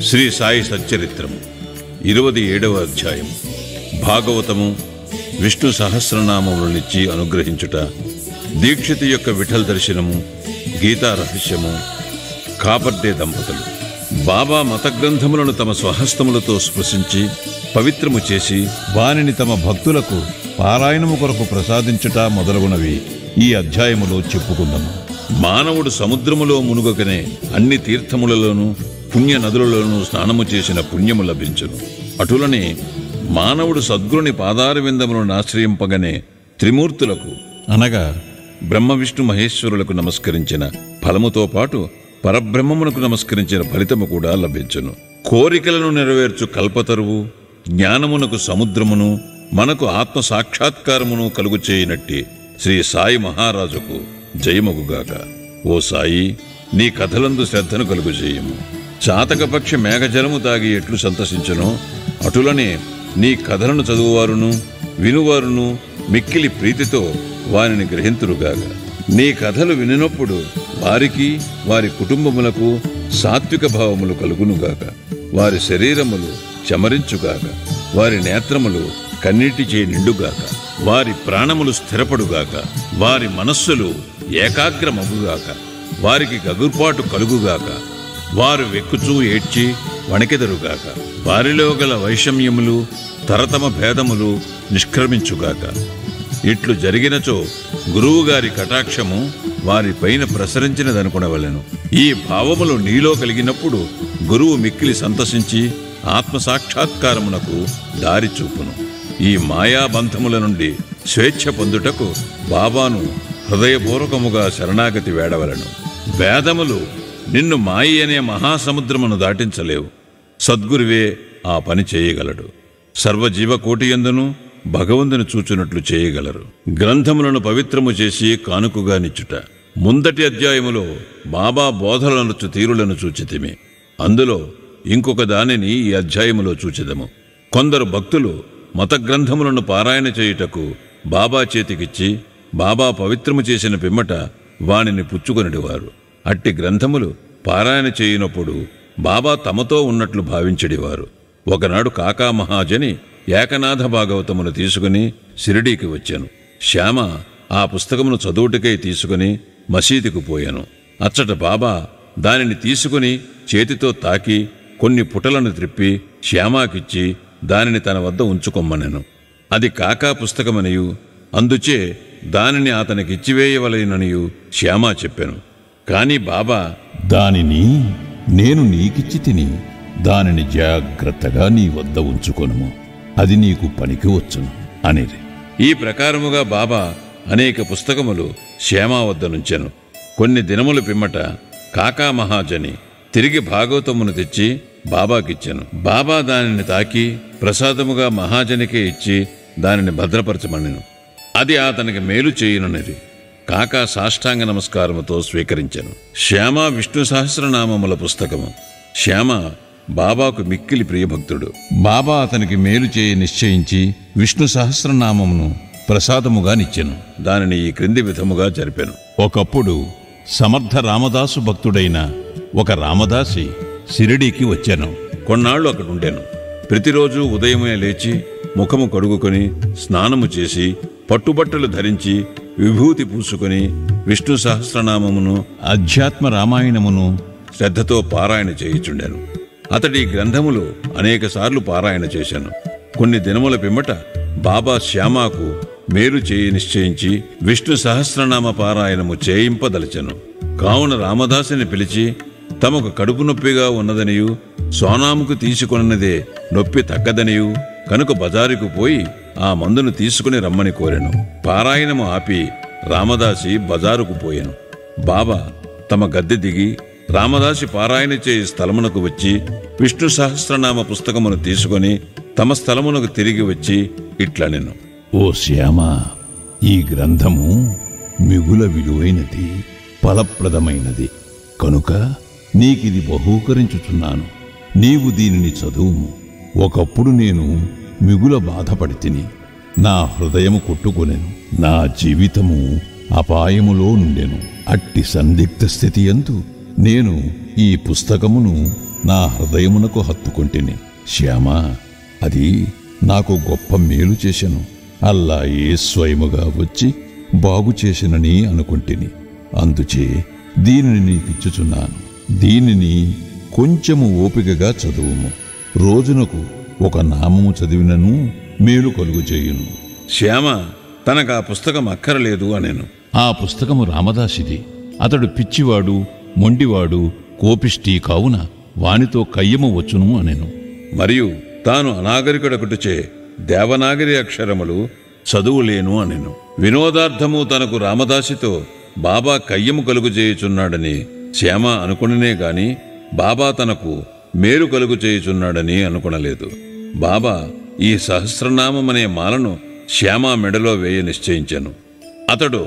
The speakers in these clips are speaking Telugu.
శ్రీ సాయి సచ్చరిత్రము 27వ అధ్యాయం. భాగవతము విష్ణు సహస్రనామములనిచ్చి అనుగ్రహించుట, దీక్షితు యొక్క విఠల్ దర్శనము, గీతా రహస్యము, కాపర్డే దంపతులు. బాబా మత గ్రంథములను తమ స్వహస్తములతో స్పృశించి పవిత్రము చేసి వానిని తమ భక్తులకు పారాయణము కొరకు ప్రసాదించుట మొదలగునవి ఈ అధ్యాయములో చెప్పుకుందాము. మానవుడు సముద్రములో మునుగకనే అన్ని తీర్థములలోనూ పుణ్య నదులలోనూ స్నానము చేసిన పుణ్యము లభించును. అటులనే మానవుడు సద్గురుని పాదారవిందములను ఆశ్రయింపగనే త్రిమూర్తులకు అనగా బ్రహ్మ విష్ణు మహేశ్వరులకు నమస్కరించిన ఫలముతో పాటు పరబ్రహ్మమునకు నమస్కరించిన ఫలితము కూడా లభించును. కోరికలను నెరవేర్చు కల్పతరువు, జ్ఞానమునకు సముద్రమును, మనకు ఆత్మ సాక్షాత్కారమును కలుగు చేయనట్టి శ్రీ సాయి మహారాజుకు జయమగుగాక. ఓ సాయి, నీ కథలందు శ్రద్ధను కలుగు చేయము. చాతకపక్షి మేఘజలము తాగి ఎట్లు సంతసించునో అటులనే నీ కథలను చదువువారును వినువారును మిక్కిలి ప్రీతితో వారిని గ్రహింతురుగాక. నీ కథలు వినినప్పుడు వారికి వారి కుటుంబములకు సాత్విక భావములు కలుగునుగాక. వారి శరీరములు చమరించుగాక. వారి నేత్రములు కన్నీటిచే నిండుగాక. వారి ప్రాణములు స్థిరపడుగాక. వారి మనస్సులు ఏకాగ్రమగుగాక. వారికి గగుర్పాటు కలుగుగాక. వారు వెక్కుచూ ఏడ్చి వణకెదరుగాక. వారిలో గల వైషమ్యములు తరతమ భేదములు నిష్క్రమించుగాక. ఇట్లు జరిగినచో గురువుగారి కటాక్షము వారిపైన ప్రసరించినదనుకునవలెను. ఈ భావములు నీలో కలిగినప్పుడు గురువు మిక్కిలి సంతసించి ఆత్మసాక్షాత్కారమునకు దారి చూపును. ఈ మాయాబంధముల నుండి స్వేచ్ఛ పొందుటకు బాబాను హృదయపూర్వకముగా శరణాగతి వేడవలను. వేదములు నిన్ను మాయి అనే మహాసముద్రమును దాటించలేవు. సద్గురువే ఆ పని చేయగలడు. సర్వజీవకోటియందును భగవంతుని చూచునట్లు చేయగలరు. గ్రంథములను పవిత్రము చేసి కానుకగా నిచ్చుట. ముందటి అధ్యాయములో బాబా బోధనలనుచు తీరులను చూచితిమి. అందులో ఇంకొక దానిని ఈ అధ్యాయములో చూచెదము. కొందరు భక్తులు మత గ్రంథములను పారాయణ చేయుటకు బాబా చేతికిచ్చి బాబా పవిత్రము చేసిన పిమ్మట వానిని పుచ్చుకొనిడివారు. అట్టి గ్రంథములు పారాయణ చేయునప్పుడు బాబా తమతో ఉన్నట్లు భావించడివారు. ఒకనాడు కాకా మహాజని ఏకనాథ భాగవతమును తీసుకుని షిరిడీకి వచ్చాను. శ్యామ ఆ పుస్తకమును చదువుటకై తీసుకుని మసీదుకు పోయాను. అచ్చట బాబా దానిని తీసుకుని చేతితో తాకి కొన్ని పుటలను త్రిప్పి శ్యామాకిచ్చి దానిని తన వద్ద ఉంచుకొమ్మనెను. అది కాకా పుస్తకమనియు అందుచే దానిని అతనికిచ్చివేయవలెననియు శ్యామా చెప్పాను. కాని బాబా, దానిని నేను నీకిచ్చి తిని దానిని జాగ్రత్తగా నీ వద్ద ఉంచుకొనుము, అది నీకు పనికి వచ్చును అనేది. ఈ ప్రకారముగా బాబా అనేక పుస్తకములు శ్యామా వద్ద నుంచెను. కొన్ని దినముల పిమ్మట కాకా మహాజని తిరిగి భాగవతమును తెచ్చి బాబాకిచ్చెను. బాబా దానిని తాకి ప్రసాదముగా మహాజనికే ఇచ్చి దానిని భద్రపరచమనెను. అది అతనికి మేలు చేయుననిది. కాకా సాష్టాంగ నమస్కారముతో స్వీకరించెను. శ్యామ విష్ణు సహస్రనామముల పుస్తకము. శ్యామ బాబాకు మిక్కిలి ప్రియభక్తుడు. బాబా అతనికి మేలు చేయ నిశ్చయించి విష్ణు సహస్రనామమును ప్రసాదముగా నిచ్చెను. దానిని ఈ క్రింది విధముగా జరిపెను. ఒకప్పుడు సమర్థ రామదాసు భక్తుడైన ఒక రామదాసి షిరిడీకి వచ్చాను. కొన్నాళ్లు అక్కడుండెను. ప్రతిరోజు ఉదయమే లేచి ముఖము కడుగుకొని స్నానము చేసి పట్టుబట్టలు ధరించి విభూతి పూసుకొని విష్ణు సహస్రనామమును అధ్యాత్మ రామాయణమును శ్రద్ధతో పారాయణ చేయుచుండెను. అతడి గ్రంథములు అనేకసార్లు పారాయణ చేశాను. కొన్ని దినముల పిమ్మట బాబా శ్యామాకు మేలు చేయి నిశ్చయించి విష్ణు సహస్రనామ పారాయణము చేయింపదలచెను. కావున రామదాసుని పిలిచి తమకు కడుపు నొప్పిగా ఉన్నదనియు సోనాముకు తీసుకొన్నదే నొప్పి తగ్గదనియు కనుక బజారుకు పోయి ఆ మందును తీసుకుని రమ్మని కోరెను. పారాయణము ఆపి రామదాసి బజారుకు పోయెను. బాబా తమ గద్దె దిగి రామదాసి పారాయణ చేయి స్థలమునకు వచ్చి విష్ణు సహస్రనామ పుస్తకమును తీసుకొని తమ స్థలమునకు తిరిగి వచ్చి ఇట్లనెను. ఓ శ్యామ, ఈ గ్రంథము మిగుల విలువైనది, ఫలప్రదమైనది కనుక నీకిది బహూకరించుచున్నాను. నీవు దీనిని చదువుము. ఒకప్పుడు నేను మిగుల బాధపడి తిని నా హృదయము కొట్టుకొనెను. నా జీవితము అపాయములో నుండెను. అట్టి సందిగ్ధ స్థితి యందు నేను ఈ పుస్తకమును నా హృదయమునకు హత్తుకొంటిని. శ్యామా, అది నాకు గొప్ప మేలు చేసెను. అల్లాయే స్వయముగా వచ్చి బాగు చేసినని అనుకుంటిని. అందుచే దీనిని నీకిచ్చుచున్నాను. దీనిని కొంచెము ఓపికగా చదువుము. రోజునకు ఒక నామము చదివినను మేలు కలుగు చేయును. శ్యామ తనకు ఆ పుస్తకం అక్కరలేదు అనేను. ఆ పుస్తకము రామదాసిది. అతడు పిచ్చివాడు, మొండివాడు, కోపిష్టి కావున వానితో కయ్యము వచ్చును అనెను. మరియు తాను అనాగరికుడకుటచే దేవనాగరి అక్షరములు చదువులేను అనెను. వినోదార్థము తనకు రామదాసితో బాబా కయ్యము కలుగు చేయుచున్నాడని శ్యామ అనుకుననే గాని బాబా తనకు మేలు కలుగు చేయుచున్నాడని అనుకునలేదు. బాబా ఈ సహస్రనామమనే మాలను శ్యామ మెడలో వేయ నిశ్చయించెను. అతడు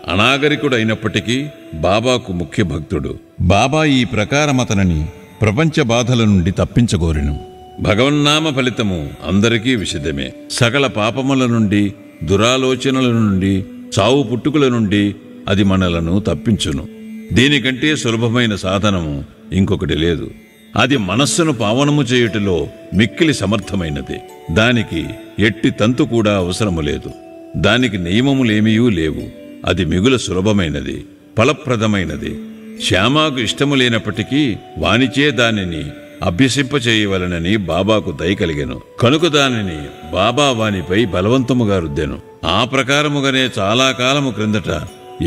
అనాగరికుడైనప్పటికీ బాబాకు ముఖ్య భక్తుడు. బాబా ఈ ప్రకారం అతనిని ప్రపంచ బాధల నుండి తప్పించగోరెను. భగవన్నామ ఫలితము అందరికీ విషిదమే. సకల పాపముల నుండి, దురాలోచనల నుండి, చావు పుట్టుకుల నుండి అది మనలను తప్పించును. దీనికంటే సులభమైన సాధనము ఇంకొకటి లేదు. అది మనస్సును పావనము చేయుటలో మిక్కిలి సమర్థమైనది. దానికి ఎట్టి తంతు కూడా అవసరము లేదు. దానికి నియమములేమీయూ లేవు. అది మిగుల సులభమైనది, ఫలప్రదమైనది. శ్యామాకు ఇష్టము లేనప్పటికీ వానిచే దానిని అభ్యసింపచేయవలనని బాబాకు దయ కలిగెను. కనుక దానిని బాబా వానిపై బలవంతముగా రుద్దెను. ఆ ప్రకారముగానే చాలా కాలము క్రిందట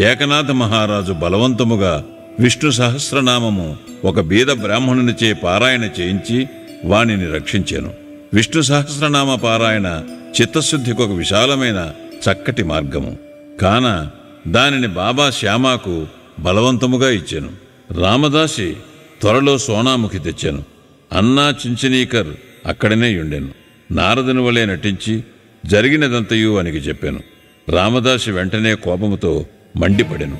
ఏకనాథ మహారాజు బలవంతముగా విష్ణు సహస్రనామము ఒక బీద బ్రాహ్మణునిచే పారాయణ చేయించి వానిని రక్షించెను. విష్ణు సహస్రనామ పారాయణ చిత్తశుద్ధికి ఒక విశాలమైన చక్కటి మార్గము. కాన దానిని బాబా శ్యామాకు బలవంతముగా ఇచ్చెను. రామదాసి త్వరలో సోనాముఖి తెచ్చెను. అన్నా చించనీకర్ అక్కడనే ఉండెను. నారదుని వలె నటించి జరిగినదంతయు అనికి చెప్పాను. రామదాసి వెంటనే కోపముతో మండిపడెను.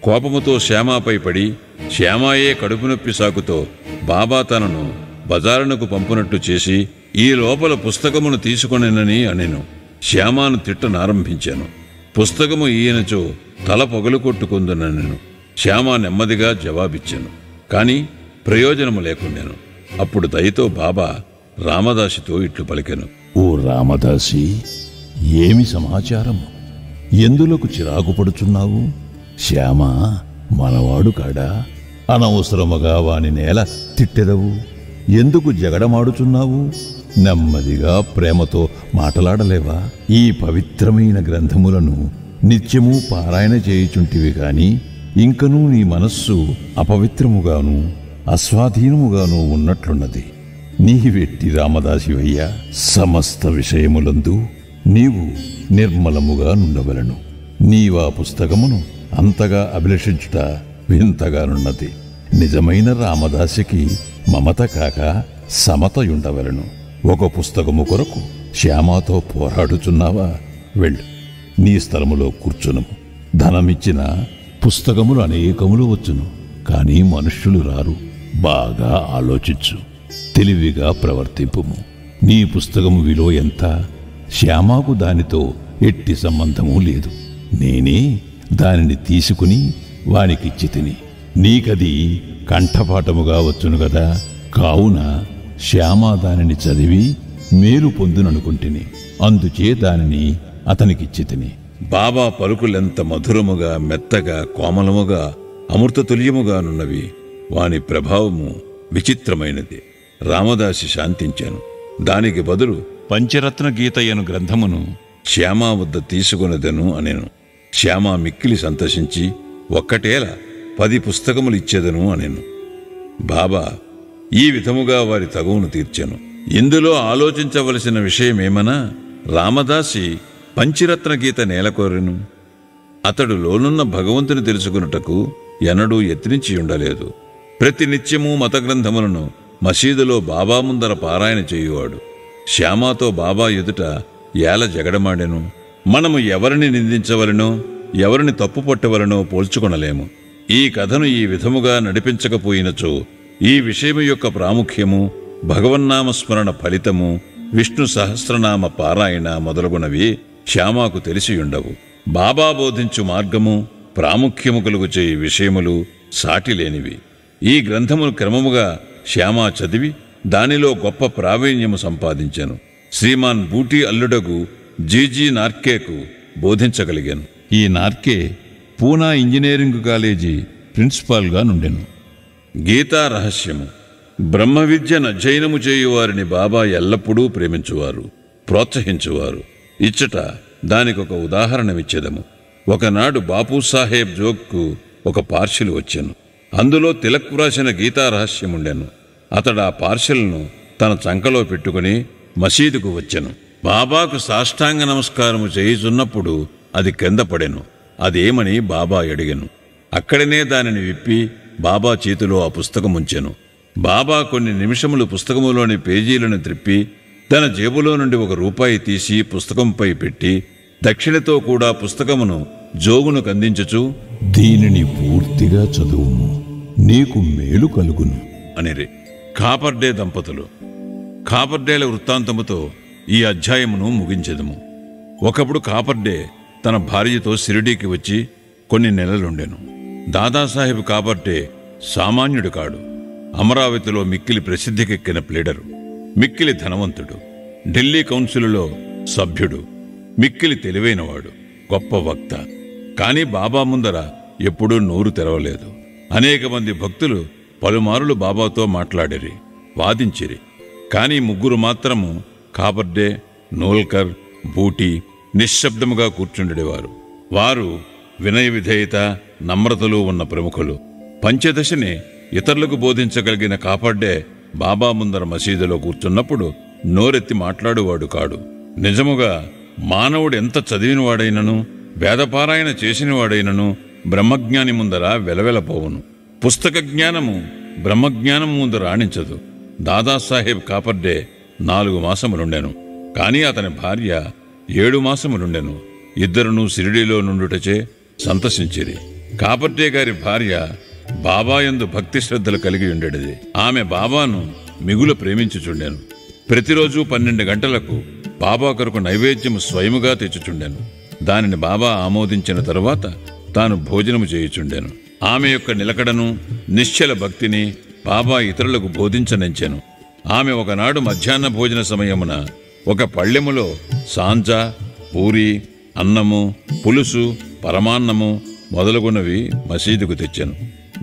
కోపముతో శ్యామాపై పడి శ్యామాయే కడుపు నొప్పి సాకుతో బాబా తనను బజారునకు పంపునట్టు చేసి ఈ లోపల పుస్తకమును తీసుకొనెనని అనెను. శ్యామాను తిట్టనారంభించాను. పుస్తకము ఈయనచో తల పొగలు కొట్టుకుందునెను. శ్యామ నెమ్మదిగా జవాబిచ్చాను. కాని ప్రయోజనము లేకుండాను. అప్పుడు దయతో బాబా రామదాసితో ఇట్లు పలికెను. ఓ రామదాసి, ఏమి సమాచారము? ఎందులకు చిరాకు పడుచున్నావు? శ్యామ మనవాడు కాడా? అనవసరముగా వాని నేల తిట్టెదవు. ఎందుకు జగడమాడుచున్నావు? నెమ్మదిగా ప్రేమతో మాటలాడలేవా? ఈ పవిత్రమైన గ్రంథములను నిత్యము పారాయణ చేయుచుంటివి గాని ఇంకనూ నీ మనస్సు అపవిత్రముగాను అస్వాధీనముగాను ఉన్నట్లున్నది. నీ వెట్టి రామదాసివయ్యా, సమస్త విషయములందు నీవు నిర్మలముగా నుండవలను. నీవా పుస్తకమును అంతగా అభిలషించుట వింతగానున్నది. నిజమైన రామదాసికి మమత కాక సమతయుండవలను. ఒక పుస్తకము కొరకు శ్యామాతో పోరాడుచున్నావా? వెళ్ళు, నీ స్థలములో కూర్చునుము. ధనమిచ్చిన పుస్తకములు అనేకములు వచ్చును, కానీ మనుష్యులు రారు. బాగా ఆలోచించు, తెలివిగా ప్రవర్తింపుము. నీ పుస్తకము విలువ ఎంత? శ్యామాకు దానితో ఎట్టి సంబంధము లేదు. నేనే దానిని తీసుకుని వానికిచ్చి తిని. నీకది కంఠపాఠముగా వచ్చును గదా. కావున శ్యామ దానిని చదివి మేలు పొందుననుకుంటుని. అందుచే దానిని అతనికిచ్చి తిని. బాబా పలుకులెంత మధురముగా, మెత్తగా, కోమలముగా, అమృతతుల్యముగానున్నవి. వాని ప్రభావము విచిత్రమైనది. రామదాసి శాంతించాను. దానికి బదులు పంచరత్న గీతయ్యను గ్రంథమును శ్యామా వద్ద తీసుకొనదెను అనెను. శ్యామ మిక్కిలి సంతోషించి ఒక్కటేలా 10 పుస్తకములు ఇచ్చేదను అనెను. బాబా ఈ విధముగా వారి తగువును తీర్చెను. ఇందులో ఆలోచించవలసిన విషయమేమనా, రామదాసి పంచరత్న గీత నేలకోరెను. అతడు లోనున్న భగవంతుని తెలుసుకున్నటకు ఎన్నడూ యత్నించి ఉండలేదు. ప్రతి నిత్యము మత గ్రంథములను మసీదులో బాబా ముందర పారాయణ చేయువాడు. శ్యామాతో బాబా ఎదుట ఏల జగడమాడెను. మనము ఎవరిని నిందించవలనో, ఎవరిని తప్పు పట్టవలనో పోల్చుకొనలేము. ఈ కథను ఈ విధముగా నడిపించకపోయినచో ఈ విషయము యొక్క ప్రాముఖ్యము, భగవన్నామస్మరణ ఫలితము, విష్ణు సహస్రనామ పారాయణ మొదలగునవి శ్యామాకు తెలిసియుండవు. బాబా బోధించు మార్గము, ప్రాముఖ్యము కలుగు చేయి విషయములు సాటిలేనివి. ఈ గ్రంథమును క్రమముగా శ్యామ చదివి దానిలో గొప్ప ప్రావీణ్యము సంపాదించాను. శ్రీమాన్ బూటీ అల్లుడగు జీజీ నార్కేకు బోధించగలిగాను. ఈ నార్కే పూనా ఇంజనీరింగ్ కాలేజీ ప్రిన్సిపాల్గా నుండెను. గీతా రహస్యము. బ్రహ్మ విద్యను అధ్యయనము చేయువారిని బాబా ఎల్లప్పుడూ ప్రేమించువారు, ప్రోత్సహించువారు. ఇచ్చట దానికొక ఉదాహరణమిచ్చేదము. ఒకనాడు బాపూసాహెబ్ జోగ్కు ఒక పార్సిల్ వచ్చెను. అందులో తిలక్ వ్రాసిన గీతా రహస్యముండెను. అతడు ఆ పార్సిల్ను తన చంకలో పెట్టుకుని మసీదుకు వచ్చెను. బాబాకు సాష్టాంగ నమస్కారము చేయుచున్నప్పుడు అది కింద పడెను. అదేమని బాబా అడిగెను. అక్కడనే దానిని విప్పి బాబా చేతిలో ఆ పుస్తకముంచెను. బాబా కొన్ని నిమిషములు పుస్తకములోని పేజీలను త్రిప్పి తన జేబులో నుండి ₹1 తీసి పుస్తకంపై పెట్టి దక్షిణతో కూడా పుస్తకమును జోగును కందించుచు, దీనిని పూర్తిగా చదువుము, నీకు మేలు కలుగును అనిరి. కాపర్డే దంపతులు. కాపర్డేల వృత్తాంతముతో ఈ అధ్యాయమును ముగించెదము. ఒకప్పుడు కాపర్డే తన భార్యతో షిరిడీకి వచ్చి కొన్ని నెలలుండెను. దాదాసాహెబ్ కాపర్డే సామాన్యుడు కాడు. అమరావతిలో మిక్కిలి ప్రసిద్ధికెక్కిన ప్లీడరు, మిక్కిలి ధనవంతుడు, ఢిల్లీ కౌన్సిలులో సభ్యుడు, మిక్కిలి తెలివైనవాడు, గొప్ప వక్త. కాని బాబా ముందర ఎప్పుడూ నోరు తెరవలేదు. అనేక మంది భక్తులు పలుమారులు బాబాతో మాట్లాడిరి, వాదించిరి. కాని 3 మాత్రము కాపర్డే, నోల్కర్, బూటీ నిశ్శబ్దముగా కూర్చుండేవారు. వారు వినయ విధేయత, నమ్రతలు ఉన్న ప్రముఖులు. పంచదశని ఇతరులకు బోధించగలిగిన కాపర్డే బాబా ముందర మసీదులో కూర్చున్నప్పుడు నోరెత్తి మాట్లాడువాడు కాడు. నిజముగా మానవుడు ఎంత చదివినవాడైనను, వేదపారాయణ చేసినవాడైనను బ్రహ్మజ్ఞాని ముందర వెలవెలపోవును. పుస్తక జ్ఞానము బ్రహ్మజ్ఞానము ముందు రాణించదు. దాదాసాహెబ్ కాపర్డే 4 మాసములుండెను. కాని అతని భార్య 7 మాసములుండెను. ఇద్దరునూ షిరిడీలో నుండుటచే సంతసించిరి. కాపర్డే గారి భార్య బాబాయందు భక్తి శ్రద్ధలు కలిగి ఉండేది. ఆమె బాబాను మిగులు ప్రేమించుచుండెను. ప్రతిరోజు 12 గంటలకు బాబా కొరకు నైవేద్యము స్వయముగా తెచ్చుచుండెను. దానిని బాబా ఆమోదించిన తరువాత తాను భోజనము చేయుచుండెను. ఆమె యొక్క నిలకడను, నిశ్చల భక్తిని బాబా ఇతరులకు బోధించనించెను. ఆమె ఒకనాడు మధ్యాహ్న భోజన సమయమున ఒక పళ్ళెములో సాంజ, పూరి, అన్నము, పులుసు, పరమాన్నము మొదలుగున్నవి మసీదుకు తెచ్చెను.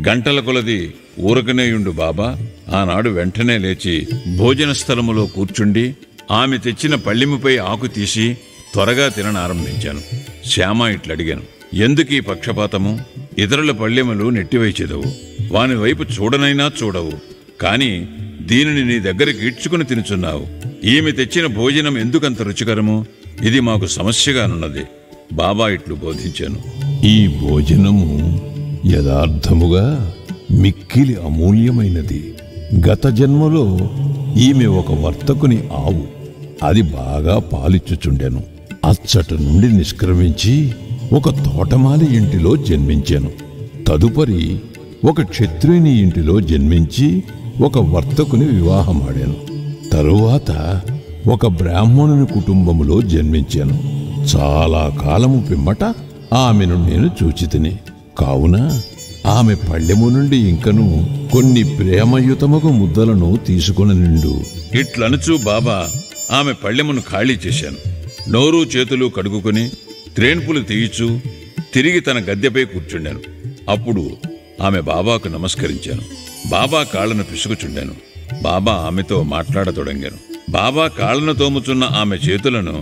గంటల కొలది ఊరకనేయుండు బాబా ఆనాడు వెంటనే లేచి భోజన స్థలములో కూర్చుండి ఆమె తెచ్చిన పళ్ళెముపై ఆకు తీసి త్వరగా తిననారంభించాను. శ్యామ ఇట్లడిగాను, ఎందుకీ పక్షపాతము? ఇతరుల పళ్ళెములు నెట్టివైచెదవు, వాని వైపు చూడనైనా చూడవు. కాని దీనిని నీ దగ్గరికి ఈడ్చుకుని తినుచున్నావు. ఈమె తెచ్చిన భోజనం ఎందుకంత రుచికరము? ఇది మాకు సమస్యగానున్నది. బాబా ఇట్లు బోధించాను. ఈ భోజనము యథార్థముగా మిక్కిలి అమూల్యమైనది. గత జన్మలో ఈమె ఒక వర్తకుని ఆవు. అది బాగా పాలిచ్చుచుండెను. అచ్చట నుండి నిష్క్రమించి ఒక తోటమాలి ఇంటిలో జన్మించాను. తదుపరి ఒక క్షత్రియుని ఇంటిలో జన్మించి ఒక వర్తకుని వివాహమాడాను. తరువాత ఒక బ్రాహ్మణుని కుటుంబములో జన్మించాను. చాలా కాలము పిమ్మట ఆమెను నేను చూచితిని. కావున ఆమె పళ్ళెము నుండి ఇంకను కొన్ని ప్రేమయుతముగు ముద్దలను తీసుకుని నిండు. ఇట్లనుచూ బాబా ఆమె పళ్ళెమును ఖాళీ చేశాను. నోరు చేతులు కడుగుకుని త్రేన్పులు తీయిచూ తిరిగి తన గద్దెపై కూర్చుండాను. అప్పుడు ఆమె బాబాకు నమస్కరించాను. బాబా కాళ్లను పిసుకుచుండాను. బాబా ఆమెతో మాట్లాడతొడంగాను. బాబా కాళ్లను తోముచున్న ఆమె చేతులను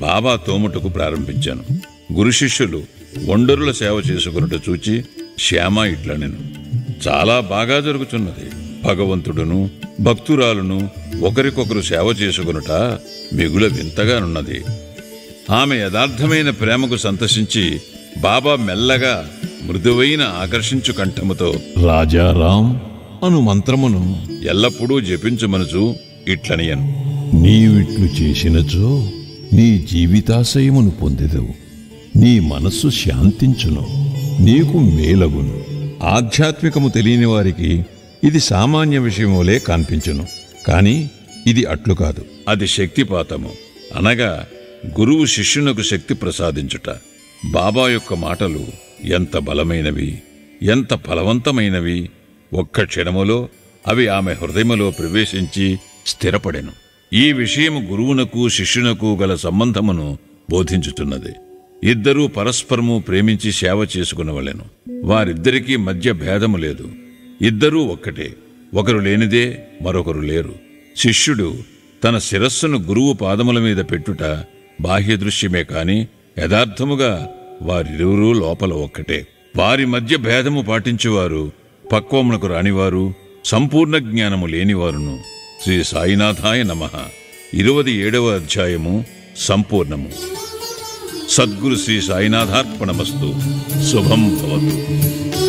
బాబా తోముటకు ప్రారంభించాను. గురు శిష్యులు ఒండరుల సేవ చేసుకున్నట్టు చూచి శ్యామ ఇట్లనెను, చాలా బాగా జరుగుతున్నది. భగవంతుడును భక్తురాలును ఒకరికొకరు సేవ చేసుకునుట మిగుల వింతగానున్నది. ఆమె యథార్థమైన ప్రేమకు సంతసించి బాబా మెల్లగా మృదువైన ఆకర్షించు కంఠముతో రాజారాం అను మంత్రమును ఎల్లప్పుడూ జపించుమనుచు ఇట్లనియను, నీవిట్లు చేసినచో నీ జీవితాశయమును పొందెదవు. నీ మనస్సు శాంతించును, నీకు మేలగును. ఆధ్యాత్మికము తెలియని వారికి ఇది సామాన్య విషయములే కనిపించును. కాని ఇది అట్లు కాదు. అది శక్తిపాతము, అనగా గురువు శిష్యునకు శక్తి ప్రసాదించుట. బాబా యొక్క మాటలు ఎంత బలమైనవి, ఎంత ఫలవంతమైనవి! ఒక్క క్షణములో అవి ఆమె హృదయములో ప్రవేశించి స్థిరపడెను. ఈ విషయం గురువునకు శిష్యునకు గల సంబంధమును బోధించుతున్నది. ఇద్దరూ పరస్పరము ప్రేమించి సేవ చేసుకునవలెను. వారిద్దరికీ మధ్య భేదము లేదు. ఇద్దరూ ఒక్కటే. ఒకరు లేనిదే మరొకరు లేరు. శిష్యుడు తన శిరస్సును గురువు పాదముల మీద పెట్టుట బాహ్య దృశ్యమే కాని యథార్థముగా వారిరువురూ లోపల ఒక్కటే. వారి మధ్య భేదము పాటించువారు పక్వమునకు రానివారు, సంపూర్ణ జ్ఞానము లేనివారును. శ్రీ సాయినాథాయ నమః. 27వ అధ్యాయము సంపూర్ణము. సద్గురు శ్రీ సాయినాథార్పణమస్తు. శుభం భవతు.